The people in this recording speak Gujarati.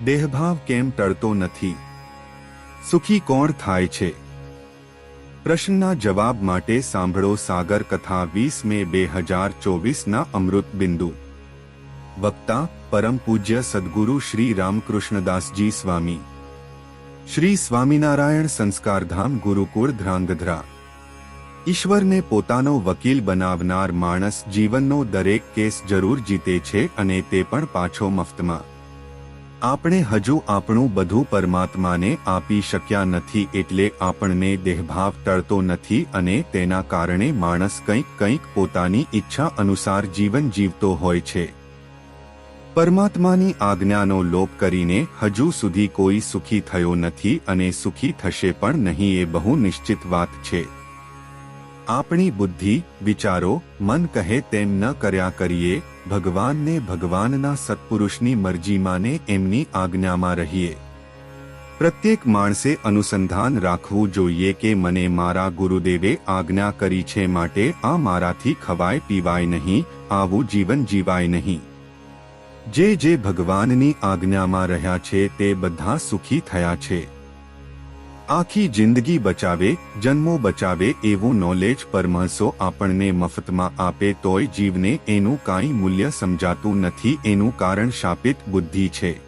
દેહભાવ કેમ ટળતો નથી? સુખી કોણ થાય છે? પ્રશ્નના જવાબ માટે સાંભળો સાગર કથા 20 મે 2024ના અમૃત બિંદુ. વક્તા પરમ પૂજ્ય સદગુરુ શ્રી રામકૃષ્ણદાસજી સ્વામી. શ્રી સ્વામિનારાયણ સંસ્કારધામ ગુરુકુળ ધ્રાંગધ્રા. ઈશ્વરને પોતાનો વકીલ બનાવનાર માણસ જીવનનો દરેક કેસ જરૂર જીતે છે, અને તે પણ પાછો મફતમાં. આપણે હજુ આપણું બધું પરમાત્માને આપી શક્યા નથી, એટલે આપણને દેહભાવ ટળતો નથી, અને તેના કારણે માણસ કંઈક પોતાની ઈચ્છા અનુસાર જીવન જીવતો હોય છે. પરમાત્માની આજ્ઞાનો લોપ કરીને હજુ સુધી કોઈ સુખી થયો નથી, અને સુખી થશે પણ નહીં, એ બહુ નિશ્ચિત વાત છે. આપણી બુદ્ધિ, વિચારો, મન કહે તેમ ન કર્યા કરીએ, ભગવાનને ભગવાનના સત્પુરુષની મરજીમાં ને એમની આજ્ઞામાં રહીએ. પ્રત્યેક માણસે અનુસંધાન રાખવું જોઈએ કે મને મારા ગુરુદેવે આજ્ઞા કરી છે, માટે આ મારાથી ખવાય પીવાય નહીં, આવું જીવન જીવાય નહીં. જે ભગવાનની આજ્ઞામાં રહ્યા છે તે બધા સુખી થયા છે. આખી જિંદગી બચાવે, જન્મો બચાવે એવું નોલેજ પરમહંસો આપણને મફતમાં આપે તોય જીવને એનું કાંઈ મૂલ્ય સમજાતું નથી. એનું કારણ શાપિત બુદ્ધિ છે.